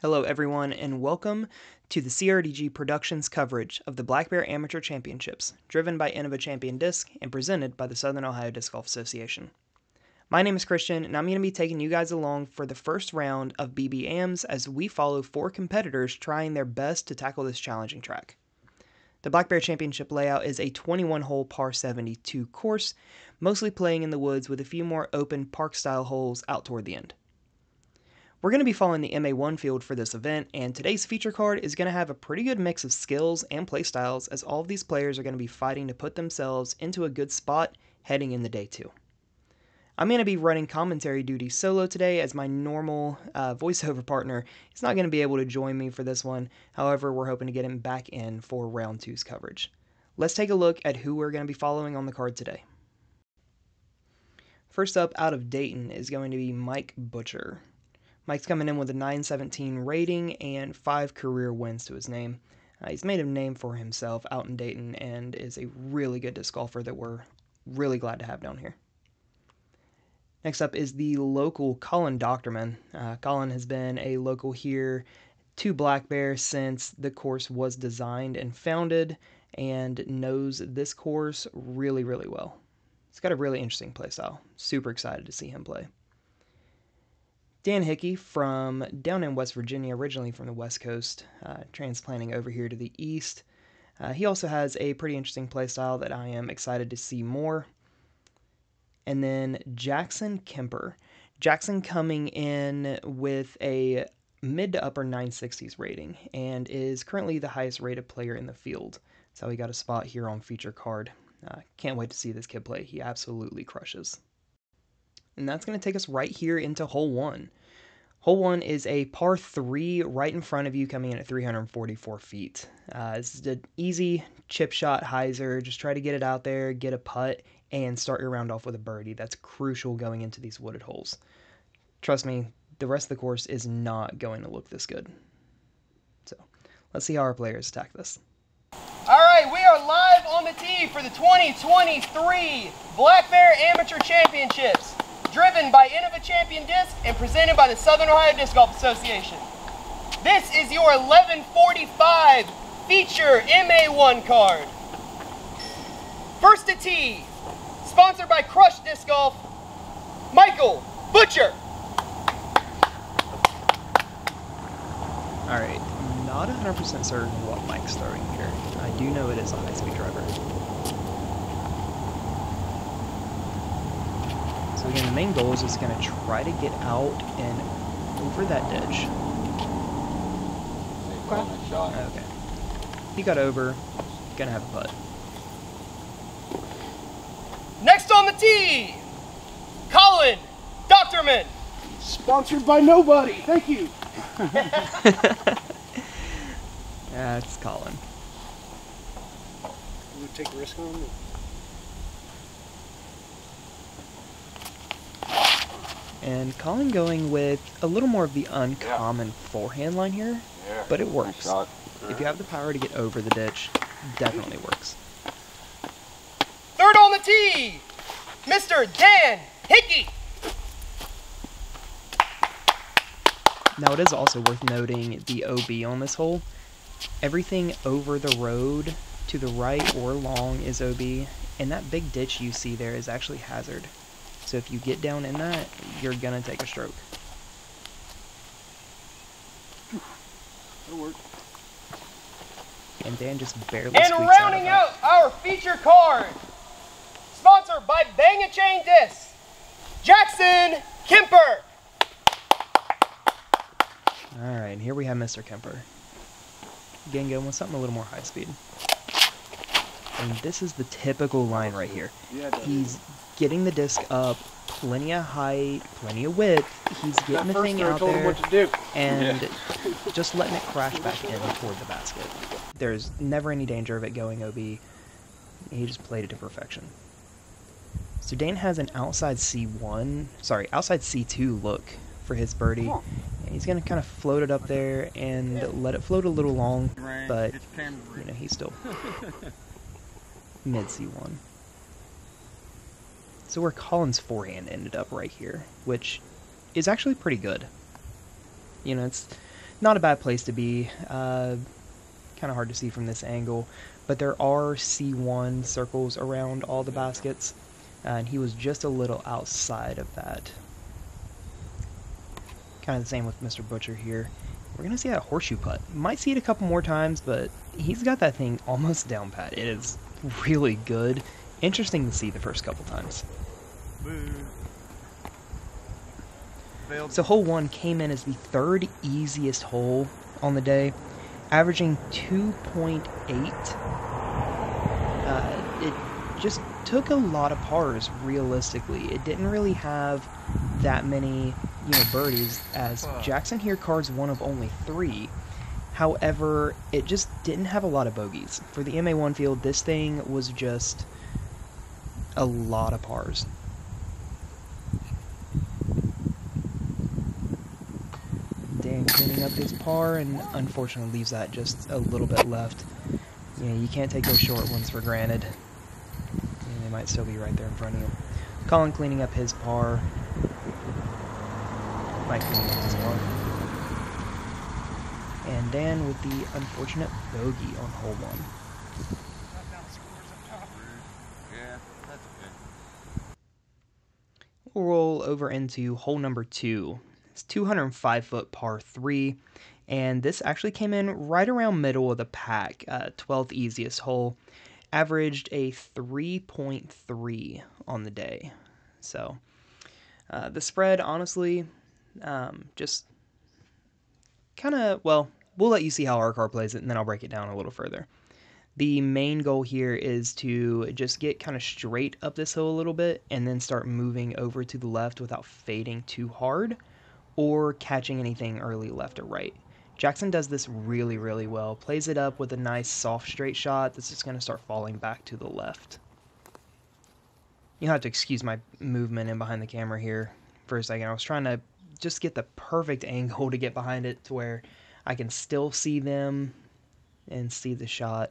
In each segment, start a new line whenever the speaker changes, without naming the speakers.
Hello everyone, and welcome to the CRDG Productions coverage of the Black Bear Amateur Championships, driven by Innova Champion Disc and presented by the Southern Ohio Disc Golf Association. My name is Christian, and I'm going to be taking you guys along for the first round of BB-AMs as we follow 4 competitors trying their best to tackle this challenging track. The Black Bear Championship layout is a 21-hole par 72 course, mostly playing in the woods with a few more open park-style holes out toward the end. We're going to be following the MA1 field for this event, and today's feature card is going to have a pretty good mix of skills and playstyles as all of these players are going to be fighting to put themselves into a good spot heading into day 2. I'm going to be running commentary duty solo today as my normal voiceover partner is not going to be able to join me for this one. However, we're hoping to get him back in for round 2's coverage. Let's take a look at who we're going to be following on the card today. First up out of Dayton is going to be Mike Butcher. Mike's coming in with a 917 rating and 5 career wins to his name. He's made a name for himself out in Dayton and is a really good disc golfer that we're really glad to have down here. Next up is the local Collin Docterman. Collin has been a local here to Black Bear since the course was designed and founded and knows this course really, really well. He's got a really interesting playstyle. Super excited to see him play. Dan Hickey from down in West Virginia, originally from the West Coast, transplanting over here to the East. He also has a pretty interesting playstyle that I am excited to see more. And then Jackson Kemper. Jackson coming in with a mid to upper 960s rating and is currently the highest rated player in the field. So he got a spot here on feature card. Can't wait to see this kid play. He absolutely crushes. And that's going to take us right here into hole 1. Hole 1 is a par 3 right in front of you coming in at 344 feet. This is an easy chip shot hyzer. Just try to get it out there, get a putt, and start your round off with a birdie. That's crucial going into these wooded holes. Trust me, the rest of the course is not going to look this good. So let's see how our players attack this.
All right, we are live on the tee for the 2023 Black Bear Amateur Championships, driven by Innova Champion Disc and presented by the Southern Ohio Disc Golf Association. This is your 1145 feature MA1 card. First to tee, sponsored by Crush Disc Golf, Michael Butcher.
All right, not 100% certain what Mike's throwing here. I do know it is a high-speed driver. So again, the main goal is just going to try to get out and over that ditch. Okay. He got over. Gonna have a putt.
Next on the tee, Collin Docterman.
Sponsored by nobody. Thank you.
That's Collin.
You take a risk on it?
And Collin going with a little more of the uncommon forehand line here, but it works.
Nice shot.
If you have the power to get over the ditch, definitely works.
Third on the tee, Mr. Dan Hickey.
Now it is also worth noting the OB on this hole. Everything over the road to the right or long is OB, and that big ditch you see there is actually hazard. So if you get down in that, you're gonna take a stroke.
That'll work.
And Dan just barely
And
squeaks
rounding
out of
out our feature card, sponsored by Bang & Chain Disc, Jackson Kemper.
Alright, here we have Mr. Kemper. Again, going with something a little more high speed. And this is the typical line right here. He's getting the disc up, plenty of height, plenty of width. He's getting the thing out there and just letting it crash back in toward the basket. There's never any danger of it going OB. He just played it to perfection. So Dan has an outside outside C2 look for his birdie. And he's going to kind of float it up there and let it float a little long, but you know, he's still mid C1. So where Collin's forehand ended up right here, which is actually pretty good. You know, it's Not a bad place to be. Kind of hard to see from this angle, but there are C1 circles around all the baskets, and he was just a little outside of that. Kind of the same with Mr. Butcher here. We're going to see that horseshoe putt. Might see it a couple more times, but he's got that thing almost down pat. It is really good. Interesting to see the first couple times. So hole 1 came in as the third easiest hole on the day, averaging 2.8. It just took a lot of pars, realistically. It didn't really have that many, birdies, as Jackson here cards one of only 3. However, it just didn't have a lot of bogeys. For the MA1 field, this thing was just a lot of pars. Dan cleaning up his par, and unfortunately leaves that just a little bit left. You can't take those short ones for granted. They might still be right there in front of you. Collin cleaning up his par. Mike cleaning up his par. And Dan with the unfortunate bogey on hole 1. We'll roll over into hole number 2. It's 205-foot par 3, and this actually came in right around middle of the pack, 12th easiest hole. Averaged a 3.3 on the day. So, the spread, honestly, just kind of, well, we'll let you see how our car plays it, and then I'll break it down a little further. The main goal here is to just get kind of straight up this hill a little bit, and then start moving over to the left without fading too hard, or catching anything early left or right. Jackson does this really, really well. Plays it up with a nice soft straight shot that's just going to start falling back to the left. You'll have to excuse my movement in behind the camera here for a second. I was trying to just get the perfect angle to get behind it to where I can still see them and see the shot.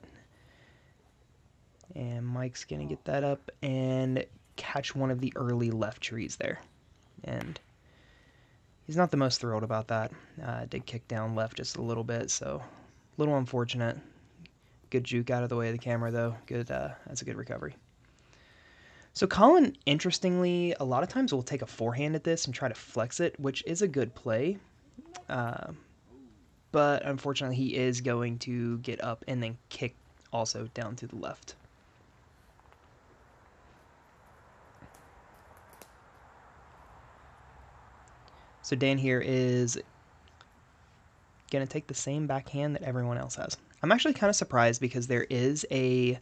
And Mike's going to get that up and catch one of the early left trees there. And he's not the most thrilled about that. Did kick down left just a little bit, so a little unfortunate. Good juke out of the way of the camera, though. Good. That's a good recovery. So Collin, interestingly, a lot of times will take a forehand at this and try to flex it, which is a good play. But unfortunately, he is going to get up and then kick also down to the left. So Dan here is going to take the same backhand that everyone else has. I'm actually kind of surprised because there is a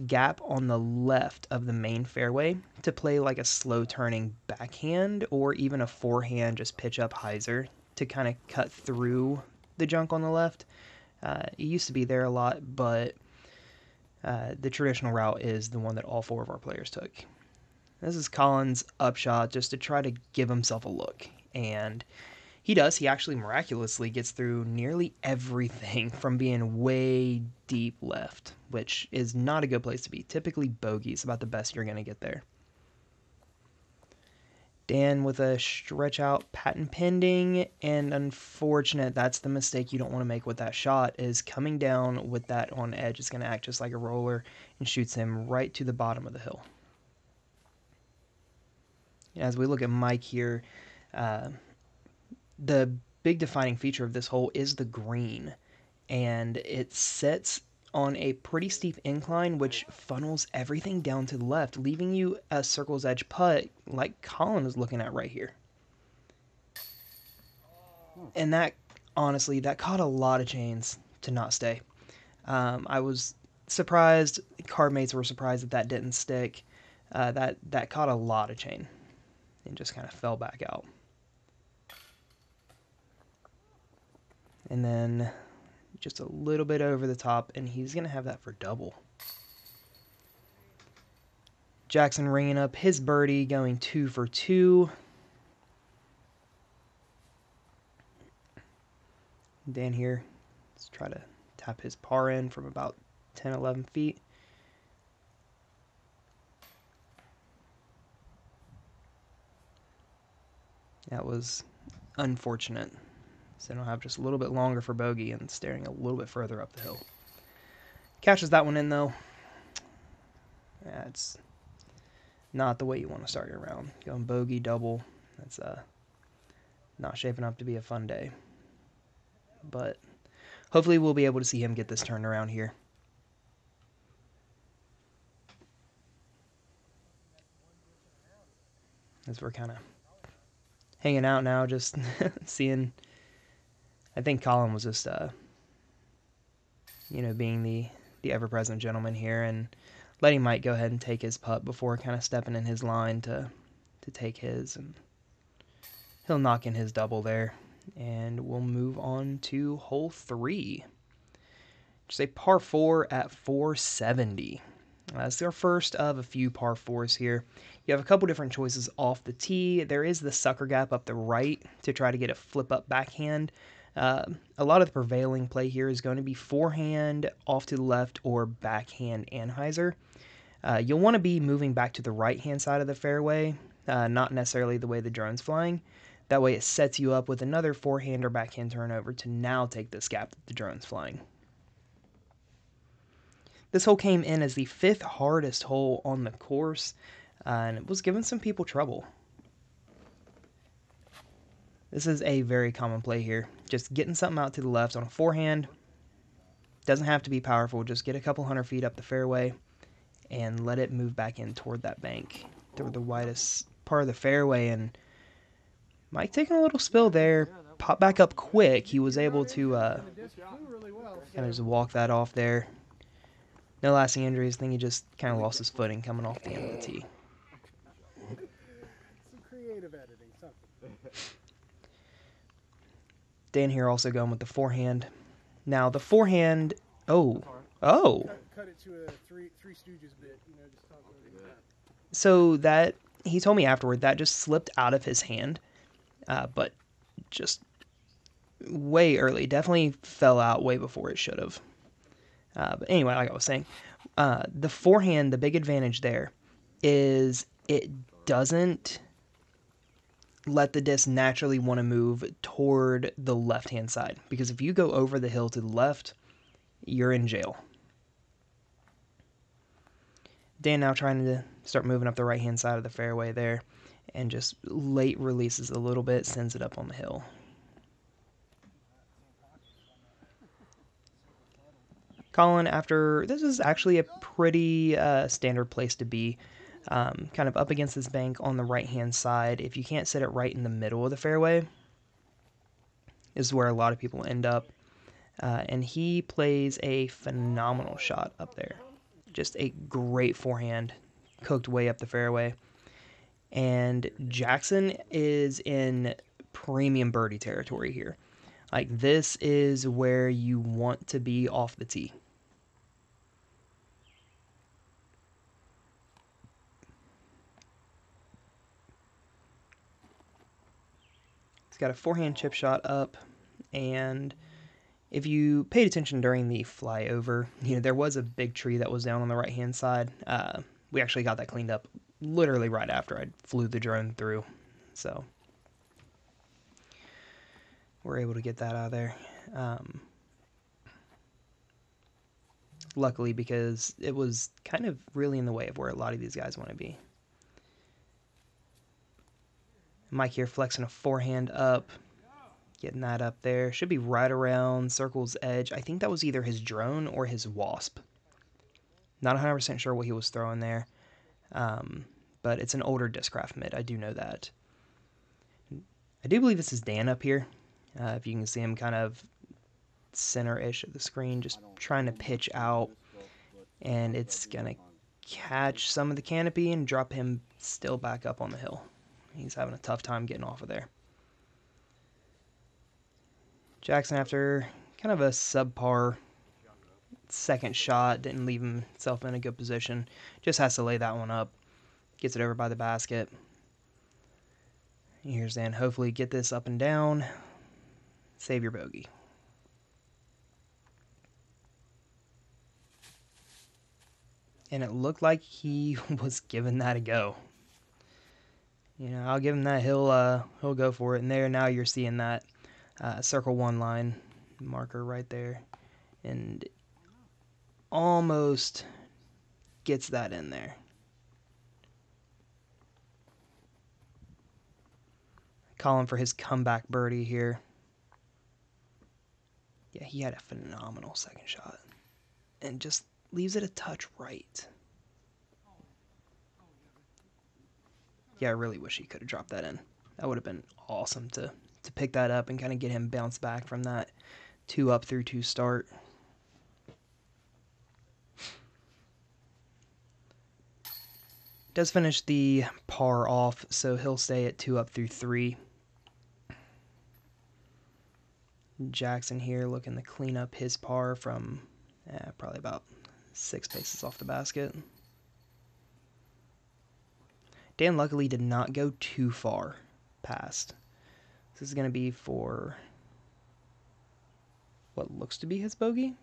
gap on the left of the main fairway to play like a slow turning backhand or even a forehand just pitch up hyzer to kind of cut through the junk on the left. It used to be there a lot, but the traditional route is the one that all 4 of our players took. This is Collin's upshot just to try to give himself a look. And he does. He actually miraculously gets through nearly everything from being way deep left, which is not a good place to be. Typically, bogey is about the best you're going to get there. Dan with a stretch out patent pending, and unfortunate, that's the mistake you don't want to make with that shot, is coming down with that on edge. It's going to act just like a roller and shoots him right to the bottom of the hill. As we look at Mike here, the big defining feature of this hole is the green, and it sets on a pretty steep incline which funnels everything down to the left, leaving you a circle's edge putt like Collin is looking at right here. And that, honestly, that caught a lot of chains to not stay. I was surprised, card mates were surprised that that didn't stick. That caught a lot of chain and just kind of fell back out. And then just a little bit over the top, and he's going to have that for double. Jackson ringing up his birdie, going 2 for 2. Dan here, let's try to tap his par in from about 10, 11 feet. That was unfortunate. So then I'll have just a little bit longer for bogey and staring a little bit further up the hill. Catches that one in, though. That's not the way you want to start your round. Going bogey, double. That's not shaping up to be a fun day. But hopefully we'll be able to see him get this turned around here. As we're kind of hanging out now, just seeing. I think Collin was just, being the ever-present gentleman here and letting Mike go ahead and take his putt before kind of stepping in his line to take his. And he'll knock in his double there. And we'll move on to hole 3. Just a par 4 at 470. It's our first of a few par 4s here. You have a couple different choices off the tee. There is the sucker gap up the right to try to get a flip-up backhand. A lot of the prevailing play here is going to be forehand off to the left or backhand anhyzer. You'll want to be moving back to the right-hand side of the fairway, not necessarily the way the drone's flying. That way it sets you up with another forehand or backhand turnover to now take this gap that the drone's flying. This hole came in as the 5th hardest hole on the course, and it was giving some people trouble. This is a very common play here. Just getting something out to the left on a forehand. Doesn't have to be powerful, just get a couple 100 feet up the fairway and let it move back in toward that bank, toward the widest part of the fairway. And Mike taking a little spill there, popped back up quick. He was able to kind of just walk that off there. No lasting injuries. I think he just kind of lost his footing coming off the end of the tee.
Some creative editing, something.
Dan here also going with the forehand. Now the forehand. Oh.
Cut it to a three Stooges bit. Just talk over that.
So that he told me afterward that just slipped out of his hand, but just way early. Definitely fell out way before it should have. But anyway, like I was saying, the forehand, the big advantage there is it doesn't let the disc naturally want to move toward the left-hand side. Because if you go over the hill to the left, you're in jail. Dan now trying to start moving up the right-hand side of the fairway there. And just late releases a little bit, sends it up on the hill. Collin, after this is actually a pretty standard place to be, kind of up against this bank on the right-hand side. If you can't sit it right in the middle of the fairway, is where a lot of people end up. And he plays a phenomenal shot up there. Just a great forehand, cooked way up the fairway. And Jackson is in premium birdie territory here. Like, this is where you want to be off the tee. He's got a forehand chip shot up, and if you paid attention during the flyover, there was a big tree that was down on the right-hand side. We actually got that cleaned up literally right after I flew the drone through, so we're able to get that out of there. Luckily, because it was kind of really in the way of where a lot of these guys want to be. Mike here flexing a forehand up, getting that up there. Should be right around circle's edge. I think that was either his drone or his wasp. Not 100% sure what he was throwing there, but it's an older Discraft mid. I do know that. I do believe this is Dan up here. If you can see him kind of center-ish of the screen, just trying to pitch out, and it's going to catch some of the canopy and drop him still back up on the hill. He's having a tough time getting off of there. Jackson, after kind of a subpar second shot, didn't leave himself in a good position. Just has to lay that one up. Gets it over by the basket. Here's Dan. Hopefully get this up and down. Save your bogey. And it looked like he was giving that a go. I'll give him that. He'll go for it. And there, now you're seeing that circle one line marker right there, and almost gets that in there. Collin for his comeback birdie here. Yeah, he had a phenomenal second shot and just leaves it a touch right. Yeah, I really wish he could have dropped that in. That would have been awesome to pick that up and kind of get him bounced back from that 2 up through 2 start. Does finish the par off, so he'll stay at 2 up through 3. Jackson here looking to clean up his par from probably about 6 paces off the basket. Dan luckily did not go too far past. This is going to be for what looks to be his bogey.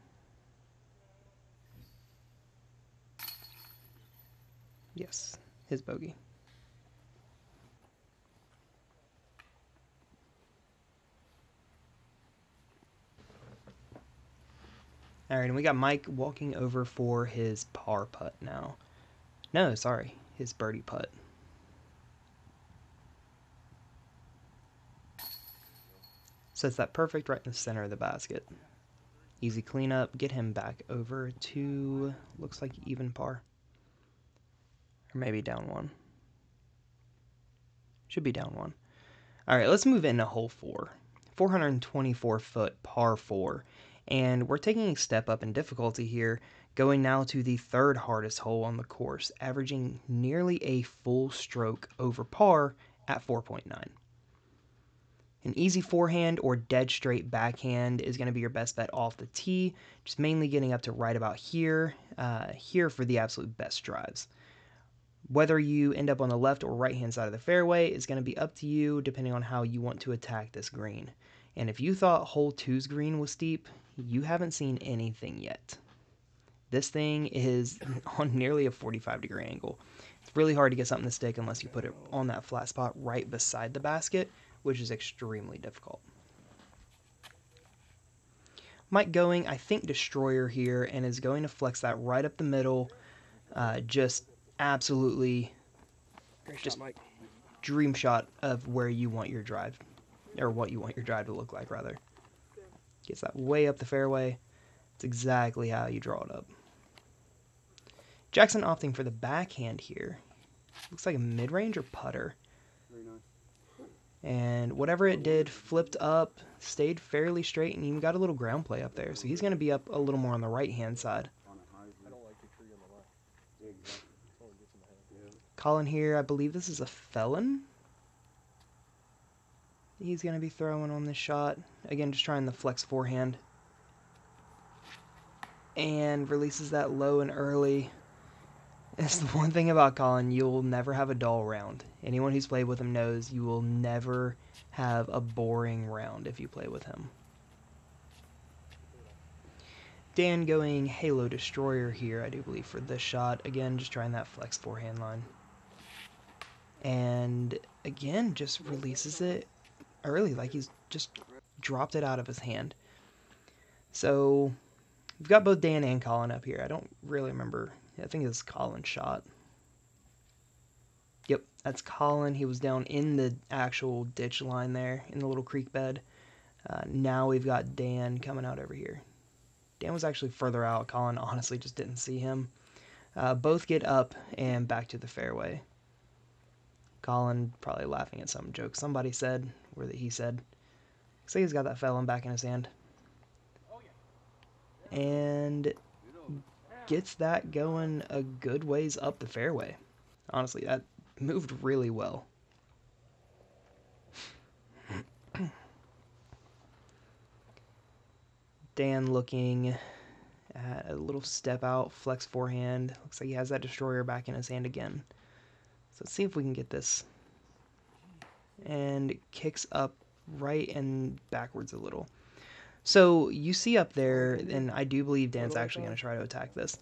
Yes, his bogey. All right, and we got Mike walking over for his par putt now. No, sorry, his birdie putt. Sets that perfect right in the center of the basket. Easy cleanup, get him back over to, looks like even par. Or maybe down 1. Should be down 1. All right, let's move into hole 4. 424-foot par 4. And we're taking a step up in difficulty here, going now to the 3rd hardest hole on the course, averaging nearly a full stroke over par at 4.9. An easy forehand or dead straight backhand is going to be your best bet off the tee, just mainly getting up to right about here, here for the absolute best drives. Whether you end up on the left or right hand side of the fairway is going to be up to you depending on how you want to attack this green. And if you thought hole 2's green was steep, you haven't seen anything yet. This thing is on nearly a 45-degree angle. It's really hard to get something to stick unless you put it on that flat spot right beside the basket, which is extremely difficult. Mike going, I think, destroyer here, and is going to flex that right up the middle. Just absolutely just dream shot of where you want your drive, or what you want your drive to look like, rather. Gets that way up the fairway. It's exactly how you draw it up. Jackson opting for the backhand here. Looks like a mid-range or putter.
Very nice.
And whatever it did, flipped up, stayed fairly straight, and even got a little ground play up there. So he's going to be up a little more on the right-hand side.
I don't like the tree on the left.
Yeah, exactly.
That's all it gets in the head.
Collin here, I believe this is a felon. He's going to be throwing on this shot. Again, just trying the flex forehand. And releases that low and early. It's the one thing about Collin, you'll never have a dull round. Anyone who's played with him knows you will never have a boring round if you play with him. Dan going Halo Destroyer here, I do believe, for this shot. Again, just trying that flex forehand line. And again, just releases it early, like he's just dropped it out of his hand. So we've got both Dan and Collin up here. I don't really remember. I think it's Collin's shot. Yep, that's Collin. He was down in the actual ditch line there, in the little creek bed. Now we've got Dan coming out over here. Dan was actually further out. Collin honestly just didn't see him. Both get up and back to the fairway. Collin probably laughing at some joke somebody said, or that he said. Looks like he's got that felon back in his hand. And gets that going a good ways up the fairway. Honestly, that moved really well. Dan looking at a little step out, flex forehand. Looks like he has that destroyer back in his hand again. So let's see if we can get this. And kicks up right and backwards a little. So you see up there, and I do believe Dan's actually going to try to attack this.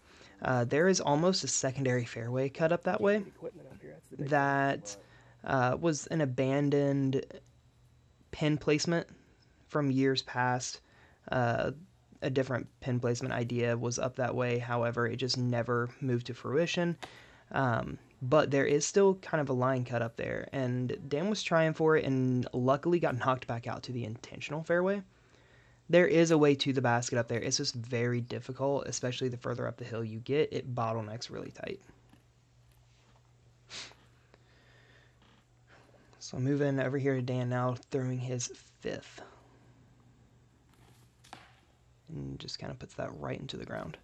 There is almost a secondary fairway cut up that way. That was an abandoned pin placement from years past. A different pin placement idea was up that way. However, it just never moved to fruition. But there is still kind of a line cut up there, and Dan was trying for it and luckily got knocked back out to the intentional fairway. There is a way to the basket up there. It's just very difficult, especially the further up the hill you get. It bottlenecks really tight. So moving over here to Dan now, throwing his 5th. And just kind of puts that right into the ground.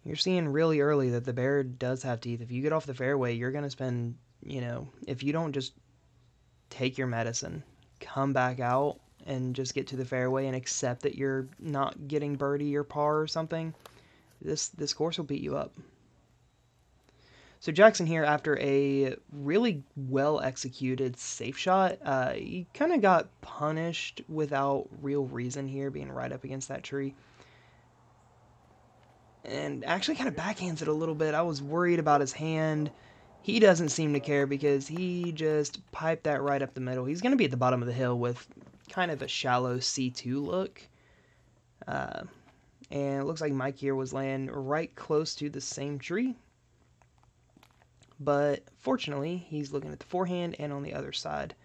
You're seeing really early that the bear does have teeth. If you get off the fairway, you're going to spend, if you don't just take your medicine, come back out, and just get to the fairway and accept that you're not getting birdie or par or something, this course will beat you up. So Jackson here, after a really well-executed safe shot, he kind of got punished without real reason here, being right up against that tree. And actually kind of backhands it a little bit. I was worried about his hand. He doesn't seem to care because he just piped that right up the middle. He's going to be at the bottom of the hill with kind of a shallow C2 look. And it looks like Mike here was laying right close to the same tree. But fortunately, he's looking at the forehand and on the other side.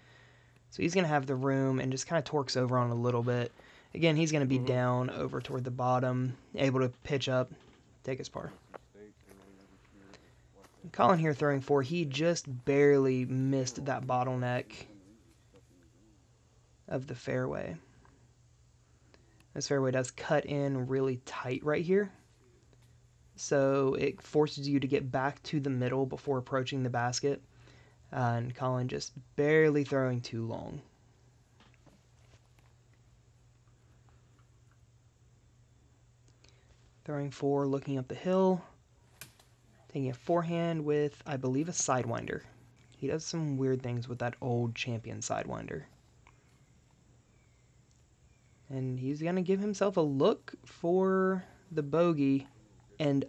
So he's going to have the room and just kind of torques over on a little bit. Again, he's going to be down over toward the bottom, able to pitch up, take his par. Collin here throwing 4. He just barely missed that bottleneck of the fairway. This fairway does cut in really tight right here. So it forces you to get back to the middle before approaching the basket. And Collin just barely throwing too long. Throwing 4, looking up the hill. Taking a forehand with, I believe, a sidewinder. He does some weird things with that old champion sidewinder. And he's going to give himself a look for the bogey and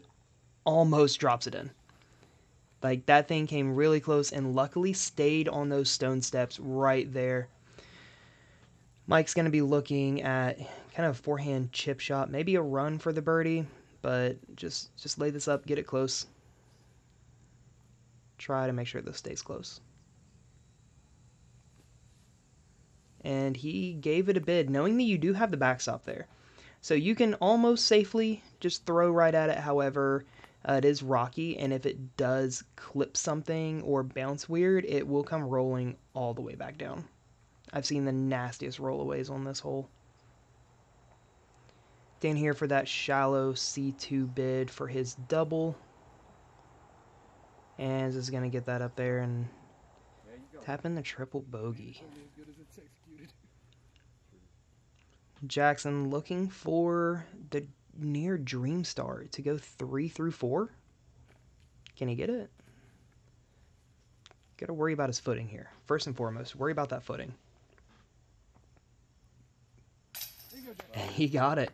almost drops it in. Like, that thing came really close and luckily stayed on those stone steps right there. Mike's going to be looking at kind of a forehand chip shot, maybe a run for the birdie, but just lay this up, get it close. Try to make sure this stays close. And he gave it a bid, knowing that you do have the backstop there. So you can almost safely just throw right at it. However, it is rocky, and if it does clip something or bounce weird, it will come rolling all the way back down. I've seen the nastiest rollaways on this hole. Dan here for that shallow C2 bid for his double. And is going to get that up there and tap in the triple bogey. Jackson looking for the near dream star to go 3 through 4. Can he get it? Got to worry about his footing here. First and foremost, worry about that footing. He got it.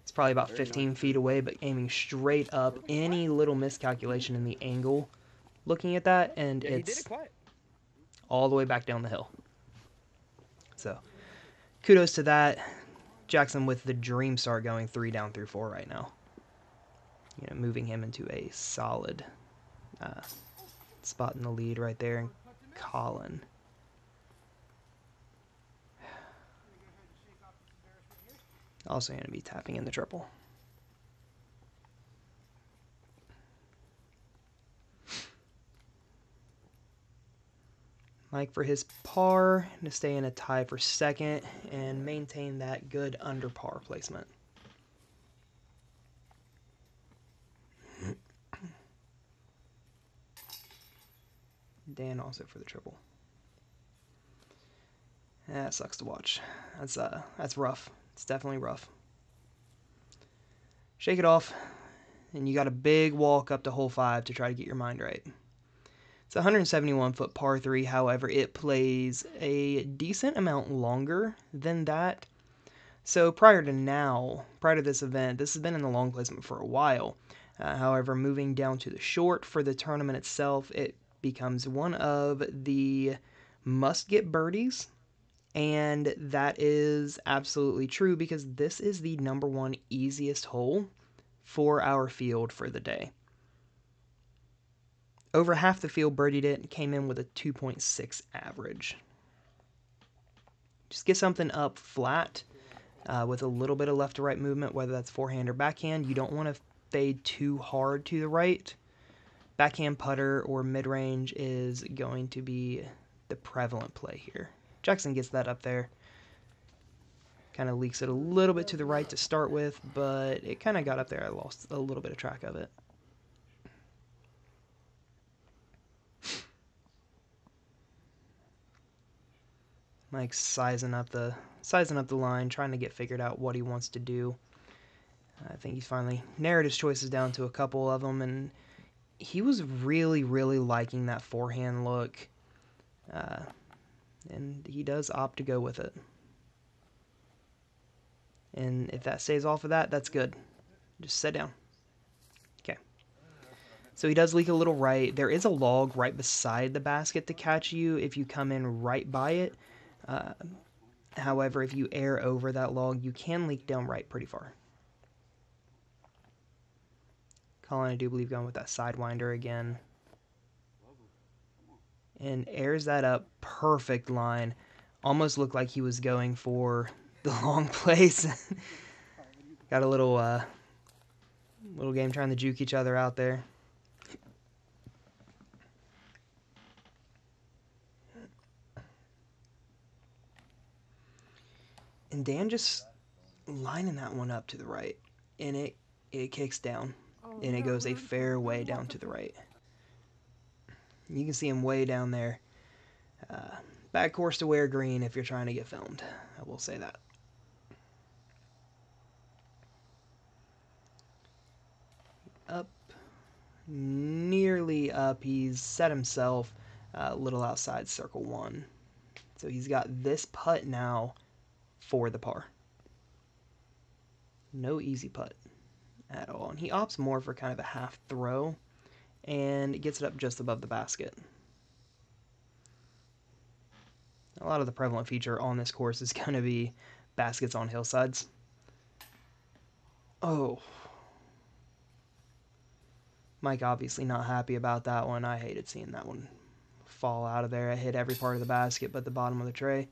It's probably about 15 feet away, but aiming straight up. Any little miscalculation in the angle, looking at that, and it's all the way back down the hill. So, kudos to that. Jackson with the dream start going 3 down through 4 right now. Moving him into a solid spot in the lead right there. And Collin. Also going to be tapping in the triple. Mike for his par to stay in a tie for second and maintain that good under par placement. Dan also for the triple. That sucks to watch. That's rough. It's definitely rough. Shake it off, and you got a big walk up to hole 5 to try to get your mind right. It's a 171-foot par 3, however, it plays a decent amount longer than that. So prior to this event, this has been in the long placement for a while. However, moving down to the short for the tournament itself, it becomes one of the must-get birdies And that is absolutely true because this is the number one easiest hole for our field for the day. Over half the field birdied it and came in with a 2.6 average. Just get something up flat with a little bit of left to right movement, whether that's forehand or backhand. You don't want to fade too hard to the right. Backhand putter or mid-range is going to be the prevalent play here. Jackson gets that up there. Kind of leaks it a little bit to the right to start with, but it kind of got up there. I lost a little bit of track of it. Mike's sizing up the line, trying to get figured out what he wants to do. I think he's finally narrowed his choices down to a couple of them, and he was really, really liking that forehand look, and he does opt to go with it. And if that stays off of that, that's good. Just sit down. Okay. So he does leak a little right. There is a log right beside the basket to catch you if you come in right by it. However, if you air over that log, you can leak down right pretty far. Collin, I do believe, going with that sidewinder again. And airs that up. Perfect line. Almost looked like he was going for the long place. Got a little game trying to juke each other out there. And Dan just lining that one up to the right, and it kicks down, and it goes a fair way down to the right. You can see him way down there. Bad course to wear green if you're trying to get filmed. I will say that. Up, nearly up. He's set himself a little outside circle one. So he's got this putt now for the par. No easy putt at all. And he opts more for kind of a half throw and gets it up just above the basket. A lot of the prevalent feature on this course is going to be baskets on hillsides. Oh. Mike obviously not happy about that one. I hated seeing that one fall out of there. I hit every part of the basket but the bottom of the tray.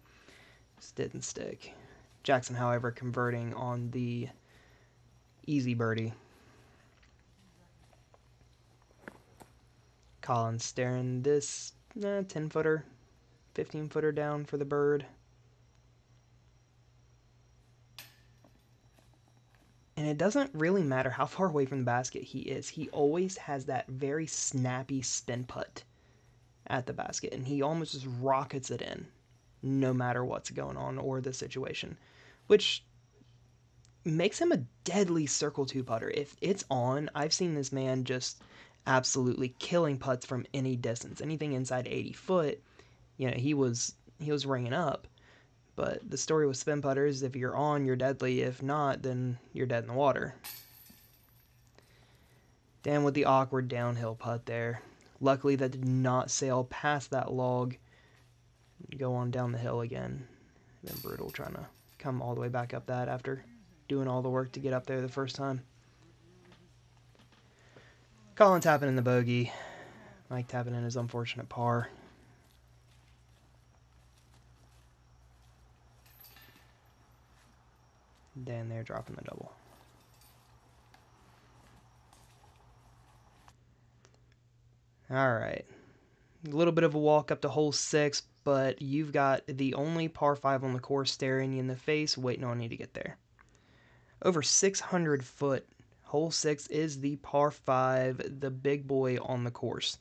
Just didn't stick. Jackson, however, converting on the easy birdie. Collin staring this 10-footer, 15-footer down for the bird. And it doesn't really matter how far away from the basket he is. He always has that very snappy spin putt at the basket. And he almost just rockets it in, no matter what's going on or the situation. Which makes him a deadly circle two putter. If it's on, I've seen this man just absolutely killing putts from any distance. Anything inside 80 foot, you know, he was ringing up. But the story with spin putters, if you're on, you're deadly. If not, then you're dead in the water. Dan with the awkward downhill putt there. Luckily, that did not sail past that log. Go on down the hill again. Been brutal trying to come all the way back up that after doing all the work to get up there the first time. Collin tapping in the bogey. Mike tapping in his unfortunate par. Dan there dropping the double. Alright. A little bit of a walk up to hole 6, but you've got the only par 5 on the course staring you in the face, waiting on you to get there. Over 600 foot, hole 6 is the par 5, the big boy on the course.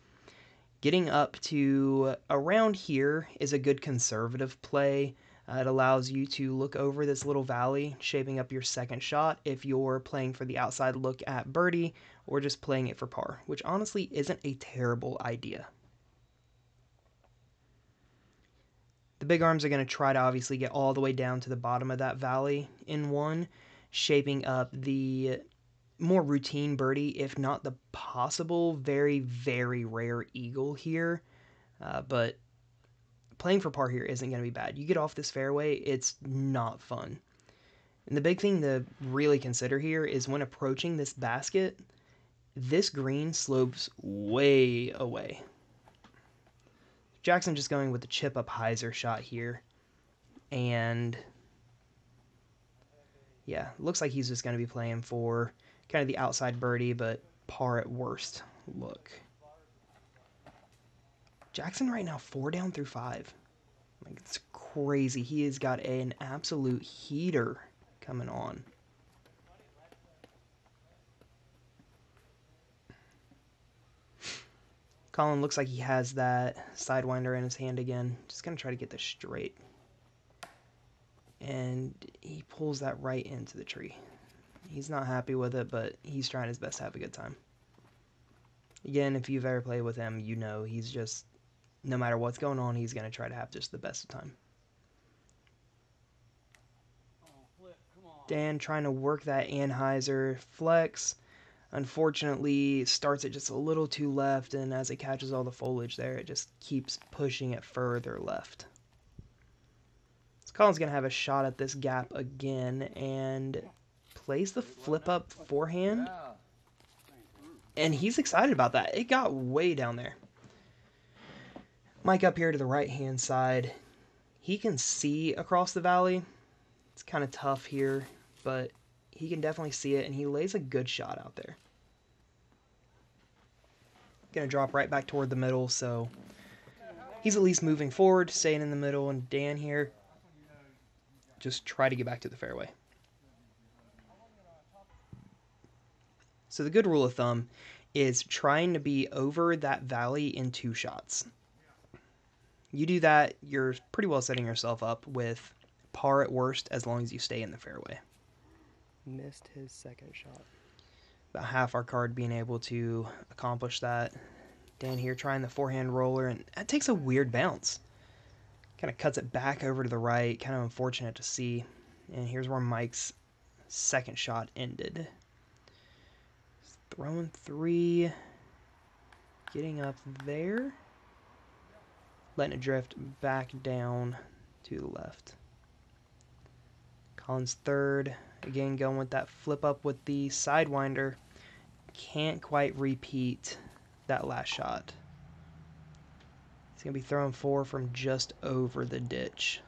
Getting up to around here is a good conservative play. It allows you to look over this little valley, shaping up your second shot if you're playing for the outside look at birdie or just playing it for par, which honestly isn't a terrible idea. The big arms are going to try to obviously get all the way down to the bottom of that valley in one, shaping up the more routine birdie, if not the possible very, very rare eagle here. But playing for par here isn't going to be bad. You get off this fairway, it's not fun. And the big thing to really consider here is when approaching this basket, this green slopes way away. Jackson just going with the chip up hyzer shot here. And yeah, looks like he's just going to be playing for kind of the outside birdie, but par at worst. Look. Jackson right now 4 down through 5. Like, it's crazy. He has got an absolute heater coming on. Collin looks like he has that Sidewinder in his hand again. Just going to try to get this straight. And he pulls that right into the tree. He's not happy with it, but he's trying his best to have a good time. Again, if you've ever played with him, you know he's just, no matter what's going on, he's going to try to have just the best of time. Dan trying to work that anhyzer flex. Unfortunately, starts it just a little too left, and as it catches all the foliage there, it just keeps pushing it further left. So Collin's going to have a shot at this gap again, and plays the flip-up forehand. And he's excited about that. It got way down there. Mike up here to the right-hand side. He can see across the valley. It's kind of tough here, but he can definitely see it, and he lays a good shot out there. Going to drop right back toward the middle, so he's at least moving forward, staying in the middle, and Dan here just try to get back to the fairway. So the good rule of thumb is trying to be over that valley in 2 shots. You do that, you're pretty well setting yourself up with par at worst as long as you stay in the fairway. Missed his second shot. About half our card being able to accomplish that. Dan here trying the forehand roller, and that takes a weird bounce. Kind of cuts it back over to the right, kind of unfortunate to see. And here's where Mike's second shot ended. Throwing 3, getting up there, letting it drift back down to the left. Collin's third, again going with that flip up with the Sidewinder. Can't quite repeat that last shot. He's going to be throwing 4 from just over the ditch.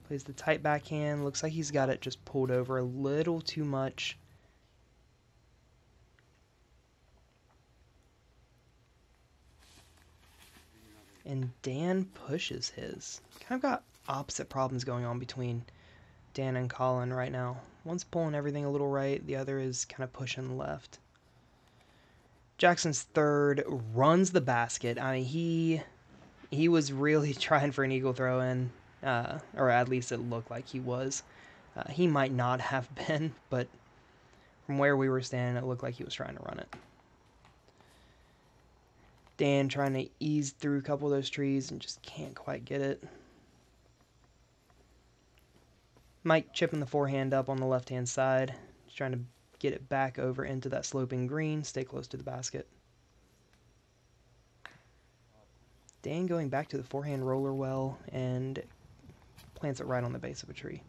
Plays the tight backhand. Looks like he's got it just pulled over a little too much. And Dan pushes his. Kind of got opposite problems going on between Dan and Collin right now. One's pulling everything a little right. The other is kind of pushing left. Jackson's third runs the basket. I mean, he was really trying for an eagle throw in. Or at least it looked like he was. He might not have been, but from where we were standing, it looked like he was trying to run it. Dan trying to ease through a couple of those trees and just can't quite get it. Mike chipping the forehand up on the left-hand side. Just trying to get it back over into that sloping green, stay close to the basket. Dan going back to the forehand roller well and plants it right on the base of a tree.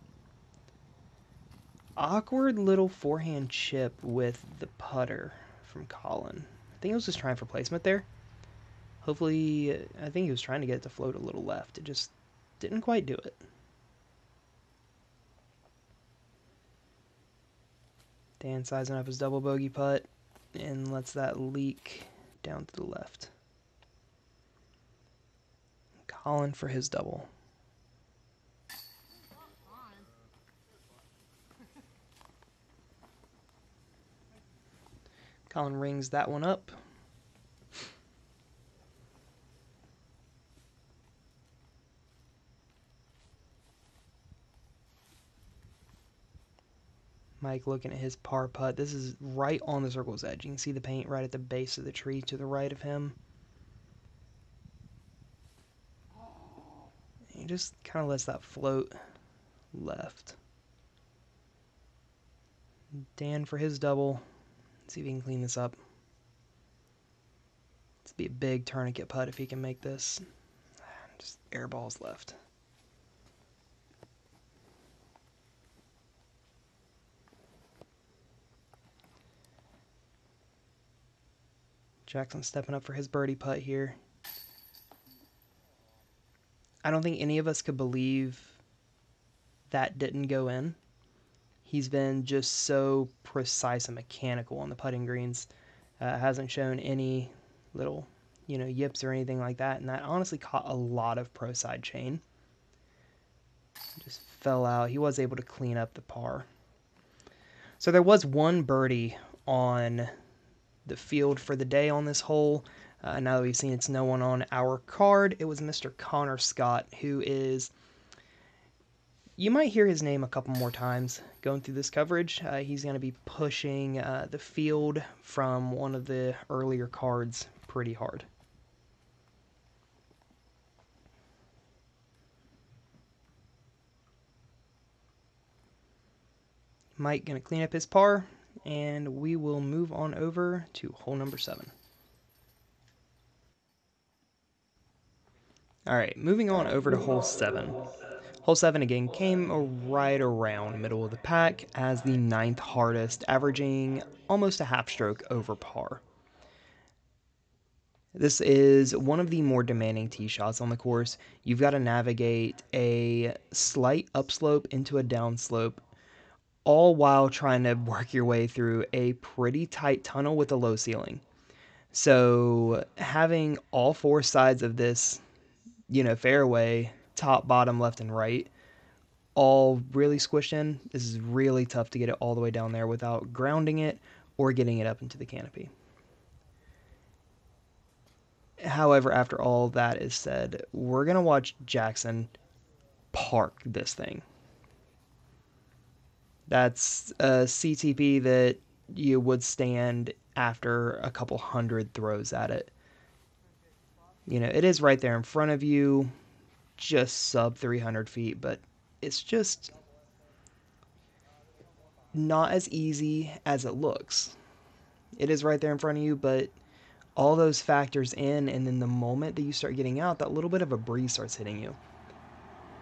Awkward little forehand chip with the putter from Collin. I think he was just trying for placement there. Hopefully, I think he was trying to get it to float a little left. It just didn't quite do it. Dan sizing up his double bogey putt and lets that leak down to the left. Collin for his double. Collin rings that one up. Mike looking at his par putt. This is right on the circle's edge. You can see the paint right at the base of the tree to the right of him. He just kind of lets that float left. Dan for his double. Let's see if he can clean this up. It's be a big tourniquet putt if he can make this. Just air balls left. Jackson stepping up for his birdie putt here. I don't think any of us could believe that didn't go in. He's been just so precise and mechanical on the putting greens. Hasn't shown any little, yips or anything like that. And that honestly caught a lot of pro side chain. Just fell out. He was able to clean up the par. So there was one birdie on the field for the day on this hole. Now that we've seen it's no one on our card, it was Mr. Connor Scott, who is... You might hear his name a couple more times going through this coverage. He's going to be pushing the field from one of the earlier cards pretty hard. Mike going to clean up his par, and we will move on over to hole number 7. Alright, moving on over to hole 7. Hole 7 again came right around middle of the pack as the 9th hardest, averaging almost a half stroke over par. This is one of the more demanding tee shots on the course. You've got to navigate a slight upslope into a downslope, all while trying to work your way through a pretty tight tunnel with a low ceiling. So having all 4 sides of this, fairway, top, bottom, left, and right, all really squished in, this is really tough to get it all the way down there without grounding it or getting it up into the canopy. However, after all that is said, we're going to watch Jackson park this thing. That's a CTP that you would stand after a couple hundred throws at it. It is right there in front of you, just sub 300 feet, but it's just not as easy as it looks. It is right there in front of you, but all those factors in, and then the moment that you start getting out, that little bit of a breeze starts hitting you.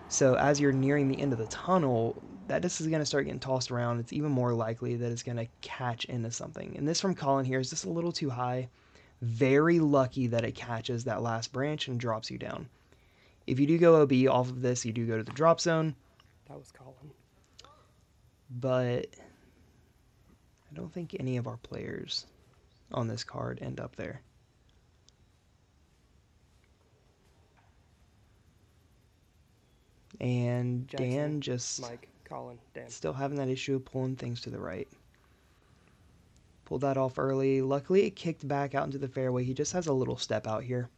So as you're nearing the end of the tunnel, that disc is going to start getting tossed around. It's even more likely that it's going to catch into something. And this from Collin here is just a little too high. Very lucky that it catches that last branch and drops you down. If you do go OB off of this, you do go to the drop zone.
That was Collin.
But I don't think any of our players on this card end up there. And
Jackson,
Dan just
Mike, Collin, Dan.
Still having that issue of pulling things to the right. Pulled that off early. Luckily, it kicked back out into the fairway. He just has a little step out here.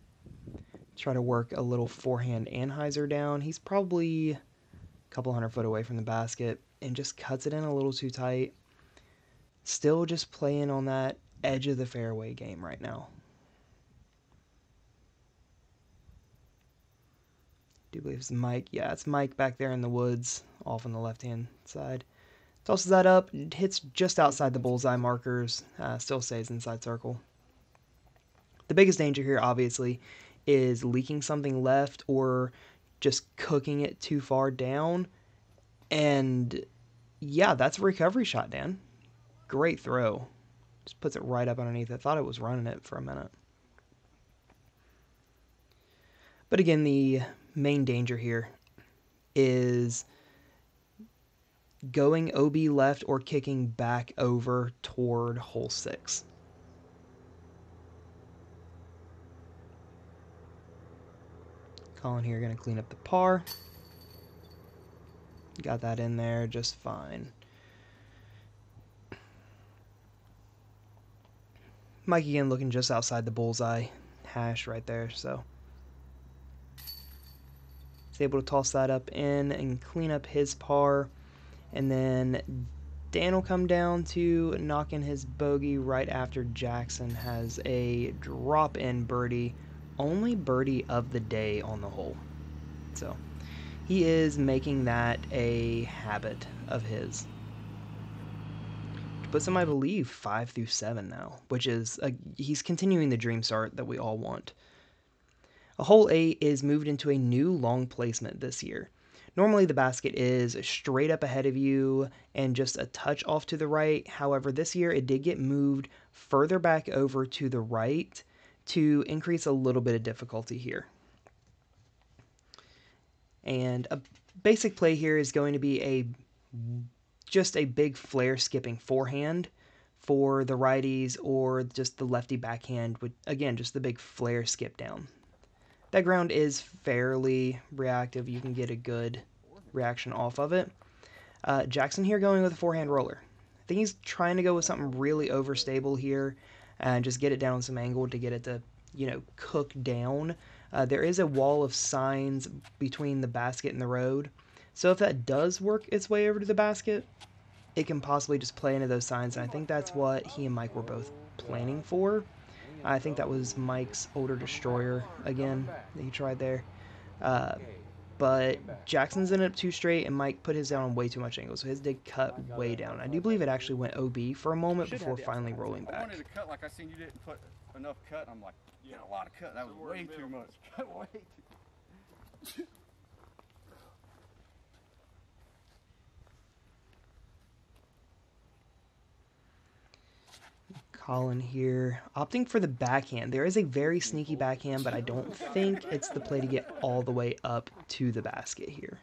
Try to work a little forehand anhyzer down. He's probably a couple 100 foot away from the basket and just cuts it in a little too tight. Still just playing on that edge of the fairway game right now. I do believe it's Mike. Yeah, it's Mike back there in the woods, off on the left-hand side. Tosses that up, hits just outside the bullseye markers, still stays inside circle. The biggest danger here, obviously, is leaking something left or just cooking it too far down. And yeah, that's a recovery shot, Dan. Great throw. Just puts it right up underneath. I thought it was running it for a minute. But again, the main danger here is going OB left or kicking back over toward hole 6. Collin here going to clean up the par. Got that in there just fine. Mike again looking just outside the bullseye hash right there, so he's able to toss that up in and clean up his par. And then Dan will come down to knock in his bogey right after Jackson has a drop-in birdie. Only birdie of the day on the hole. So he is making that a habit of his. puts him, I believe, 5 through 7 now, which is, he's continuing the dream start that we all want. A hole 8 is moved into a new long placement this year. Normally the basket is straight up ahead of you and just a touch off to the right. However, this year it did get moved further back over to the right to increase a little bit of difficulty here. And a basic play here is going to be just a big flare skipping forehand for the righties, or just the lefty backhand with, again, just the big flare skip down. That ground is fairly reactive. You can get a good reaction off of it. Jackson here going with a forehand roller. I think he's trying to go with something really overstable here and just get it down some angle to get it to, cook down. There is a wall of signs between the basket and the road. So if that does work its way over to the basket, it can possibly just play into those signs. And I think that's what he and Mike were both planning for. I think that was Mike's older destroyer again that he tried there. But Jackson's ended up 2 straight, and Mike put his down on way too much angle, so his did cut way down. I do believe it actually went OB for a moment before finally rolling back.
I wanted to cut like I seen you didn't put enough cut. I'm like, yeah, a lot of cut. That was way too much. Way too.
Collin here, opting for the backhand. There is a very sneaky backhand, but I don't think it's the play to get all the way up to the basket here.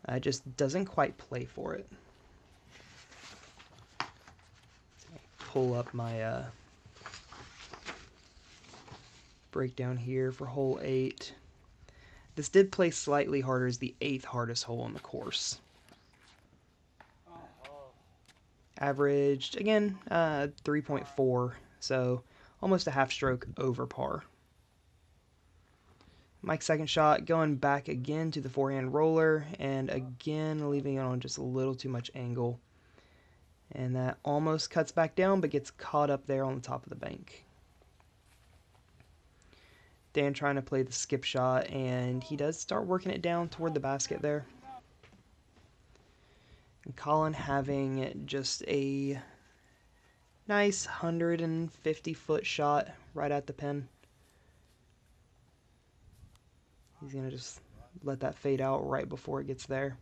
It just doesn't quite play for it. Pull up my breakdown here for hole 8. This did play slightly harder as the 8th hardest hole on the course. Averaged, again, 3.4, so almost a half stroke over par. Mike's second shot going back again to the forehand roller, and again leaving it on just a little too much angle. And that almost cuts back down, but gets caught up there on the top of the bank. Dan trying to play the skip shot, and he does start working it down toward the basket there. And Collin having just a nice 150-foot shot right at the pin. He's going to just let that fade out right before it gets there.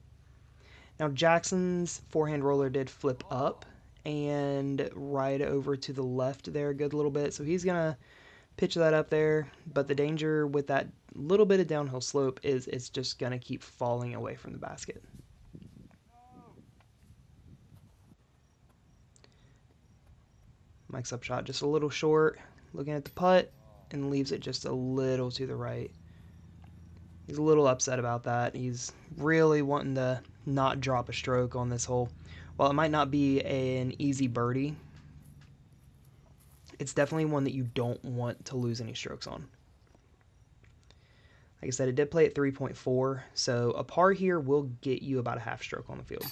Now Jackson's forehand roller did flip up and right over to the left there a good little bit. So he's going to pitch that up there. But the danger with that little bit of downhill slope is it's just going to keep falling away from the basket. Mike's up shot just a little short, looking at the putt, and leaves it just a little to the right. He's a little upset about that. He's really wanting to not drop a stroke on this hole. While it might not be an easy birdie, it's definitely one that you don't want to lose any strokes on. Like I said, it did play at 3.4, so a par here will get you about a half stroke on the field.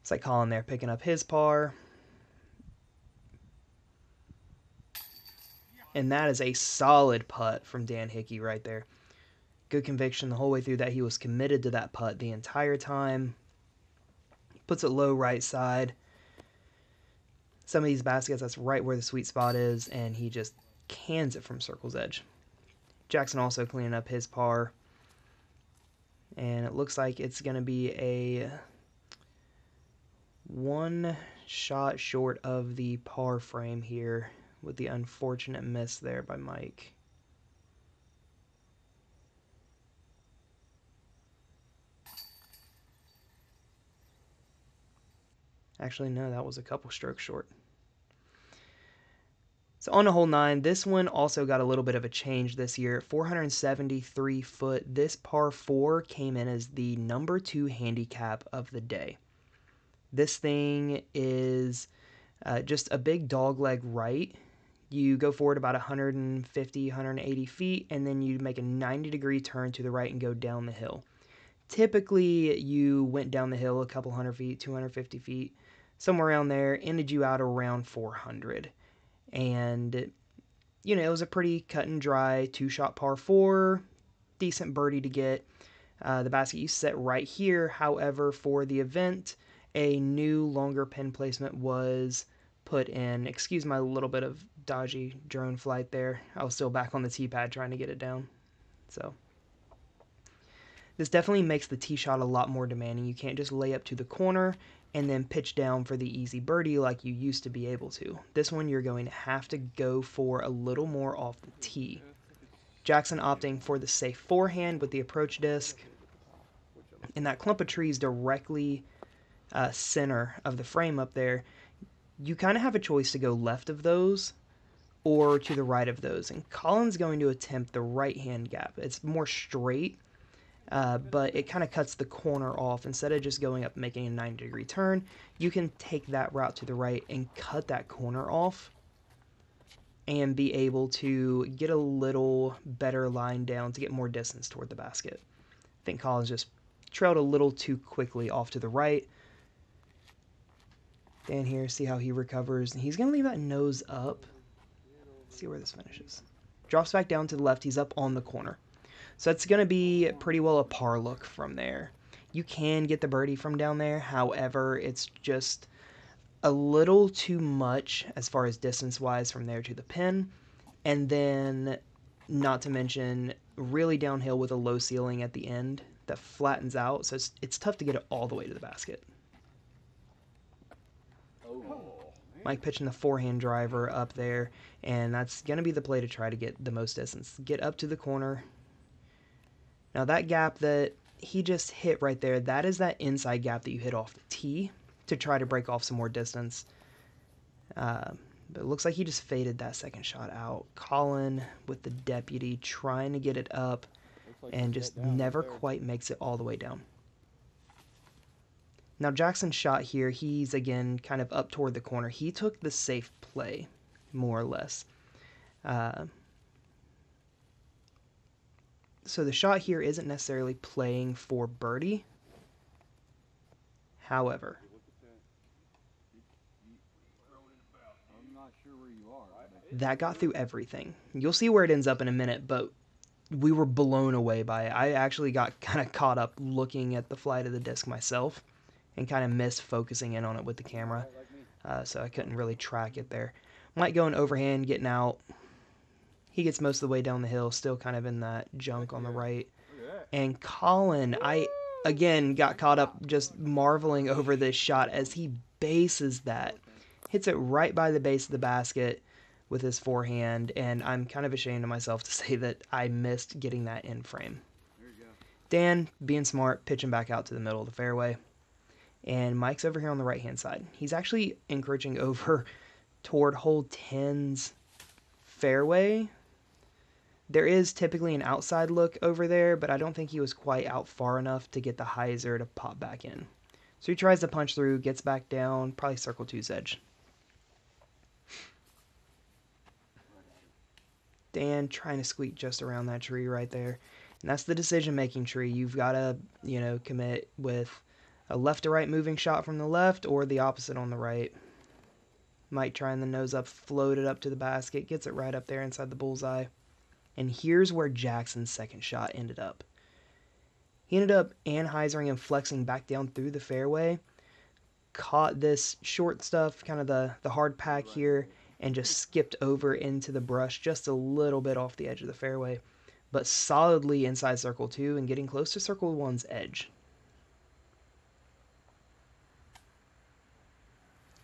It's like Collin there picking up his par. And that is a solid putt from Dan Hickey right there. Good conviction the whole way through that. He was committed to that putt the entire time. Puts it low right side. Some of these baskets, that's right where the sweet spot is, and he just cans it from circle's edge. Jackson also cleaning up his par. And it looks like it's going to be a 1 shot short of the par frame here, with the unfortunate miss there by Mike. Actually, no, that was a couple strokes short. So on to hole 9, this one also got a little bit of a change this year. 473 foot, this par 4 came in as the number 2 handicap of the day. This thing is just a big dogleg right. You go forward about 150, 180 feet, and then you make a 90-degree turn to the right and go down the hill. Typically, you went down the hill a couple hundred feet, 250 feet, somewhere around there, ended you out around 400. And, it was a pretty cut and dry 2-shot par 4, decent birdie to get. The basket used to sit right here. However, for the event, a new longer pin placement was put in. Excuse my little bit of dodgy drone flight there. I was still back on the tee pad trying to get it down. So this definitely makes the tee shot a lot more demanding. You can't just lay up to the corner and then pitch down for the easy birdie like you used to be able to. This one you're going to have to go for a little more off the tee. Jackson opting for the safe forehand with the approach disc. And that clump of trees directly center of the frame up there, you kind of have a choice to go left of those or to the right of those. And Collin's going to attempt the right-hand gap. It's more straight, but it kind of cuts the corner off. Instead of just going up and making a 90-degree turn, you can take that route to the right and cut that corner off and be able to get a little better line down to get more distance toward the basket. I think Collin's just trailed a little too quickly off to the right. Dan here, see how he recovers. He's going to leave that nose up. See where this finishes. Drops back down to the left. He's up on the corner. So it's going to be pretty well a par look from there. You can get the birdie from down there. However, it's just a little too much as far as distance-wise from there to the pin. And then, not to mention, really downhill with a low ceiling at the end that flattens out. So it's tough to get it all the way to the basket. Mike pitching the forehand driver up there, and that's going to be the play to try to get the most distance. Get up to the corner. Now that gap that he just hit right there, that is that inside gap that you hit off the tee to try to break off some more distance. But it looks like he just faded that second shot out. Collin with the deputy trying to get it up and just never quite makes it all the way down. Now Jackson's shot here, he's again kind of up toward the corner. He took the safe play, more or less. So the shot here isn't necessarily playing for birdie. However, that got through everything. You'll see where it ends up in a minute, but we were blown away by it. I actually got kind of caught up looking at the flight of the disc myself and kind of missed focusing in on it with the camera, so I couldn't really track it there. Mike going overhand, getting out. He gets most of the way down the hill, still kind of in that junk on the right. And Collin, I, again, got caught up just marveling over this shot as he bases that. Hits it right by the base of the basket with his forehand, and I'm kind of ashamed of myself to say that I missed getting that in frame. Dan, being smart, pitching back out to the middle of the fairway. And Mike's over here on the right-hand side. He's actually encroaching over toward hole 10's fairway. There is typically an outside look over there, but I don't think he was quite out far enough to get the hyzer to pop back in. So he tries to punch through, gets back down, probably circle two's edge. Dan trying to squeak just around that tree right there. And that's the decision-making tree. You've got to, commit with a left to right moving shot from the left or the opposite on the right. Mike trying the nose up, float it up to the basket, gets it right up there inside the bullseye. And here's where Jackson's second shot ended up. He ended up anhizering and flexing back down through the fairway, caught this short stuff, kind of the hard pack here, and just skipped over into the brush just a little bit off the edge of the fairway, but solidly inside circle 2 and getting close to circle 1's edge.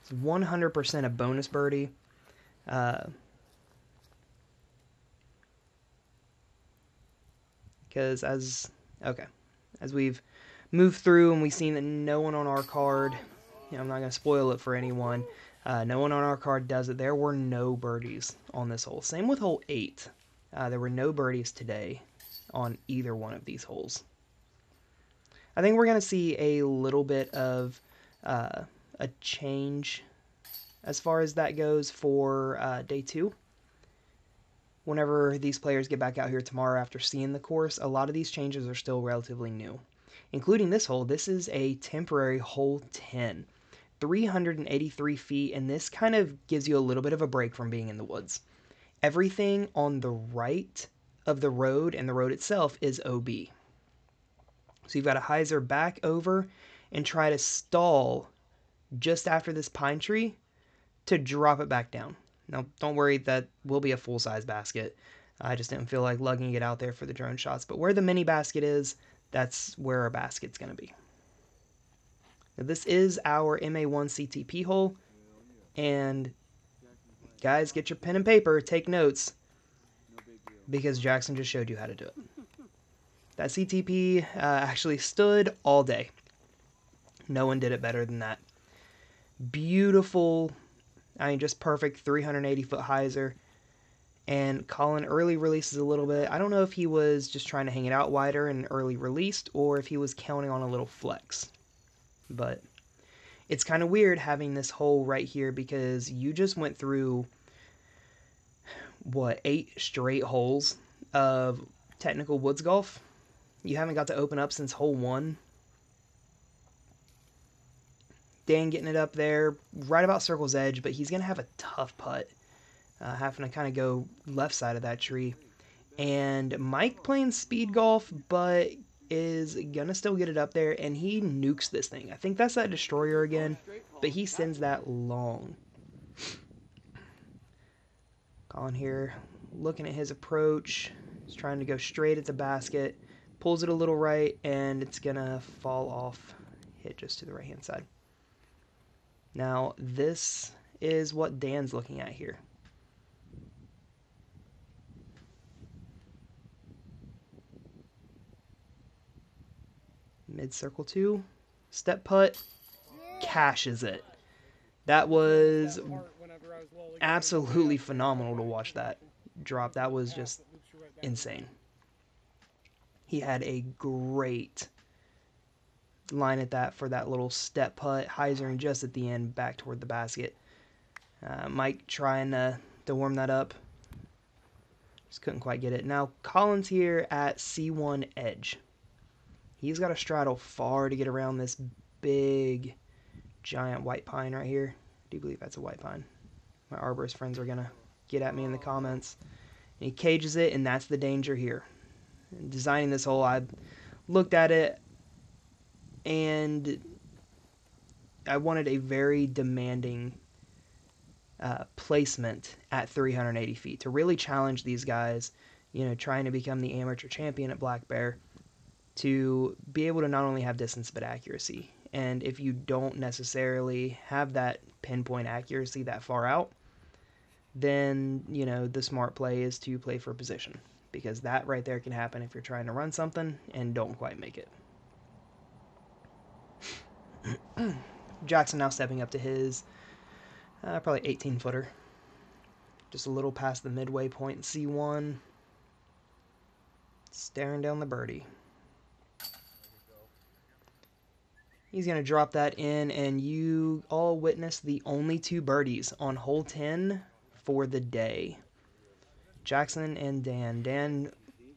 It's 100% a bonus birdie. Because as we've moved through and we've seen that no one on our card, I'm not going to spoil it for anyone, no one on our card does it. There were no birdies on this hole. Same with hole 8. There were no birdies today on either one of these holes. I think we're going to see a little bit of a change as far as that goes for day 2. Whenever these players get back out here tomorrow after seeing the course, a lot of these changes are still relatively new, including this hole. This is a temporary hole 10, 383 feet, and this kind of gives you a little bit of a break from being in the woods. Everything on the right of the road and the road itself is OB. So you've got to hyzer back over and try to stall just after this pine tree to drop it back down. Now, don't worry, that will be a full-size basket. I just didn't feel like lugging it out there for the drone shots. But where the mini basket is, that's where our basket's going to be. Now, this is our MA1 CTP hole. And guys, get your pen and paper, take notes, because Jackson just showed you how to do it. That CTP actually stood all day. No one did it better than that. Beautiful, I mean, just perfect 380-foot hyzer. And Collin early releases a little bit. I don't know if he was just trying to hang it out wider and early released, or if he was counting on a little flex. But it's kind of weird having this hole right here, because you just went through, what, 8 straight holes of technical woods golf? You haven't got to open up since hole 1. Dan getting it up there, right about circle's edge, but he's going to have a tough putt. Having to kind of go left side of that tree. And Mike playing speed golf, but is going to still get it up there, and he nukes this thing. I think that's that destroyer again, but he sends that long. Collin here, looking at his approach. He's trying to go straight at the basket. Pulls it a little right, and it's going to fall off, hit just to the right-hand side. Now, this is what Dan's looking at here. Mid-circle 2, step putt, cashes it. That was absolutely phenomenal to watch that drop. That was just insane. He had a great line at that for that little step putt, hyzering just at the end back toward the basket. Mike trying to warm that up. Just couldn't quite get it. Now Collin's here at C1 edge. He's got to straddle far to get around this big, giant white pine right here. I do believe that's a white pine. My arborist friends are going to get at me in the comments. And he cages it, and that's the danger here. In designing this hole, I looked at it, and I wanted a very demanding placement at 380 feet to really challenge these guys, you know, trying to become the amateur champion at Black Bear, to be able to not only have distance but accuracy. And if you don't necessarily have that pinpoint accuracy that far out, then, you know, the smart play is to play for position, because that right there can happen if you're trying to run something and don't quite make it. Jackson now stepping up to his probably 18-footer. Just a little past the midway point in C1. Staring down the birdie. He's going to drop that in, and you all witness the only 2 birdies on hole 10 for the day. Jackson and Dan. Dan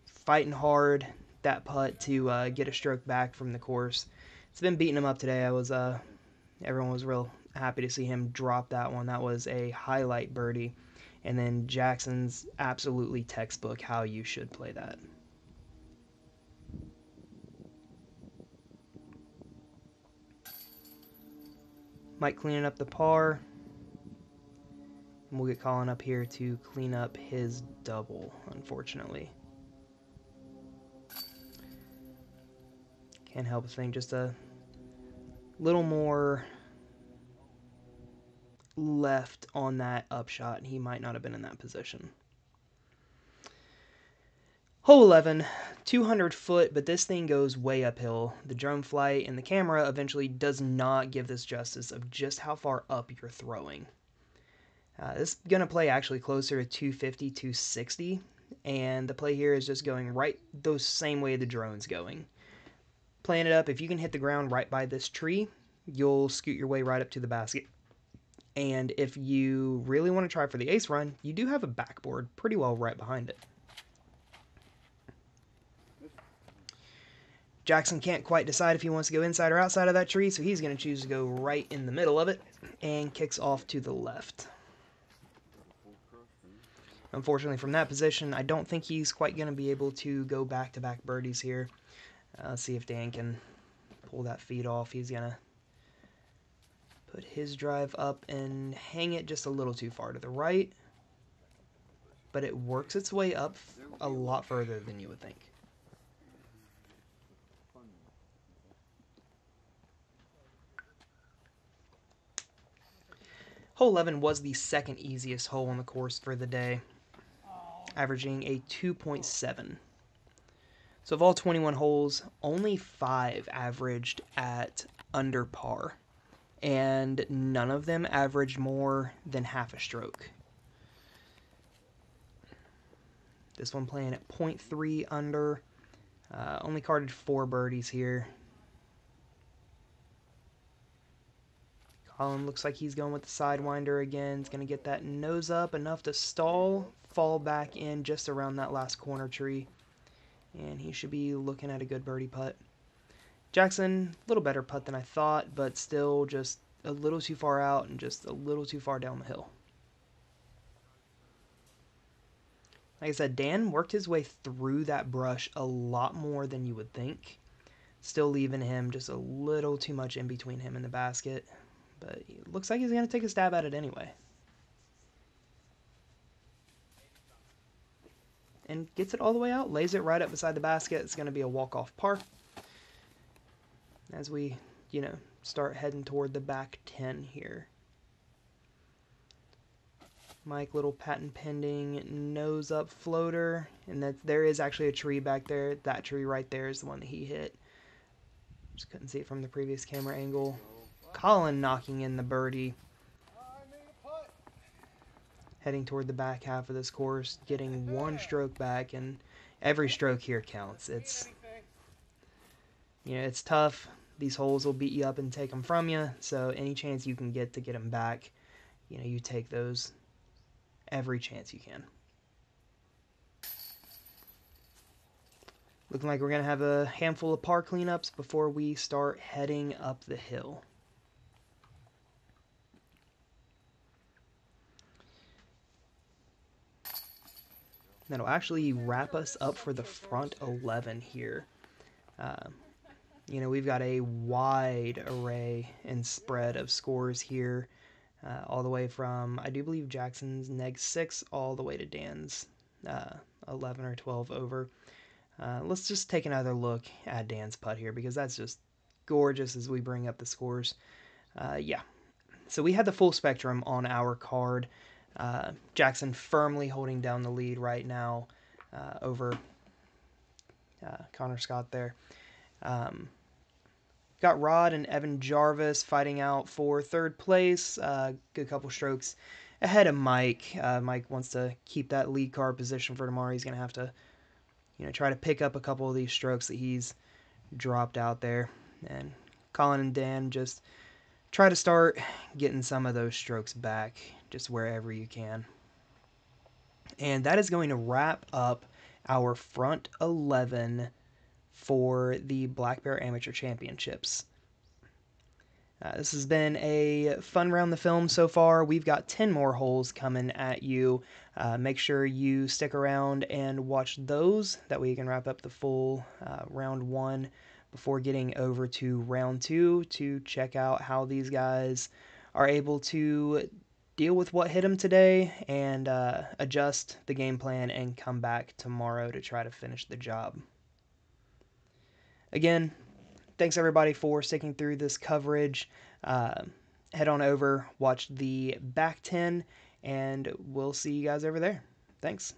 fighting hard that putt to get a stroke back from the course. It's been beating him up today. Everyone was real happy to see him drop that one. That was a highlight birdie. And then Jackson's absolutely textbook how you should play that. Mike cleaning up the par. And we'll get Collin up here to clean up his double, unfortunately. Can't help a thing, just a little more left on that upshot. He might not have been in that position. Hole 11, 200 foot, but this thing goes way uphill. The drone flight and the camera eventually does not give this justice of just how far up you're throwing. This is going to play actually closer to 250, 260, and the play here is just going right the same way the drone's going. Playing it up, if you can hit the ground right by this tree, you'll scoot your way right up to the basket. And if you really want to try for the ace run, you do have a backboard pretty well right behind it. Jackson can't quite decide if he wants to go inside or outside of that tree, so he's going to choose to go right in the middle of it and kicks off to the left. Unfortunately, from that position, I don't think he's quite going to be able to go back-to-back birdies here. Let's see if Dan can pull that feed off. He's going to put his drive up and hang it just a little too far to the right. But it works its way up a lot further than you would think. Hole 11 was the second easiest hole on the course for the day, averaging a 2.7. So of all 21 holes, only 5 averaged at under par, and none of them averaged more than half a stroke. This one playing at 0.3 under, only carded 4 birdies here. Collin looks like he's going with the Sidewinder again. He's going to get that nose up enough to stall, fall back in just around that last corner tree. And he should be looking at a good birdie putt. Jackson, a little better putt than I thought, but still just a little too far out and just a little too far down the hill. Like I said, Dan worked his way through that brush a lot more than you would think. Still leaving him just a little too much in between him and the basket. But it looks like he's going to take a stab at it anyway. And gets it all the way out, lays it right up beside the basket. It's going to be a walk-off par. As we, start heading toward the back 10 here. Mike, little patent pending nose up floater. And there is actually a tree back there. That tree right there is the one that he hit. Just couldn't see it from the previous camera angle. Collin knocking in the birdie. Heading toward the back half of this course, getting 1 stroke back, and every stroke here counts. It's tough. These holes will beat you up and take them from you, so any chance you can get to get them back, you take those every chance you can. Looking like we're going to have a handful of par cleanups before we start heading up the hill. That'll actually wrap us up for the front 11 here. We've got a wide array and spread of scores here, all the way from, I do believe, Jackson's neg 6 all the way to Dan's 11 or 12 over. Let's just take another look at Dan's putt here, because that's just gorgeous as we bring up the scores. So we had the full spectrum on our card. Jackson firmly holding down the lead right now over Connor Scott there. Got Rod and Evan Jarvis fighting out for 3rd place. Good couple strokes ahead of Mike. Mike wants to keep that lead card position for tomorrow. He's going to have to try to pick up a couple of these strokes that he's dropped out there. And Collin and Dan just try to start getting some of those strokes back just wherever you can. And that is going to wrap up our front 11 for the Black Bear Amateur Championships. This has been a fun round the film so far. We've got 10 more holes coming at you. Make sure you stick around and watch those. That way you can wrap up the full round 1 before getting over to round 2 to check out how these guys are able to deal with what hit them today and adjust the game plan and come back tomorrow to try to finish the job. Again, thanks everybody for sticking through this coverage. Head on over, watch the back 10, and we'll see you guys over there. Thanks.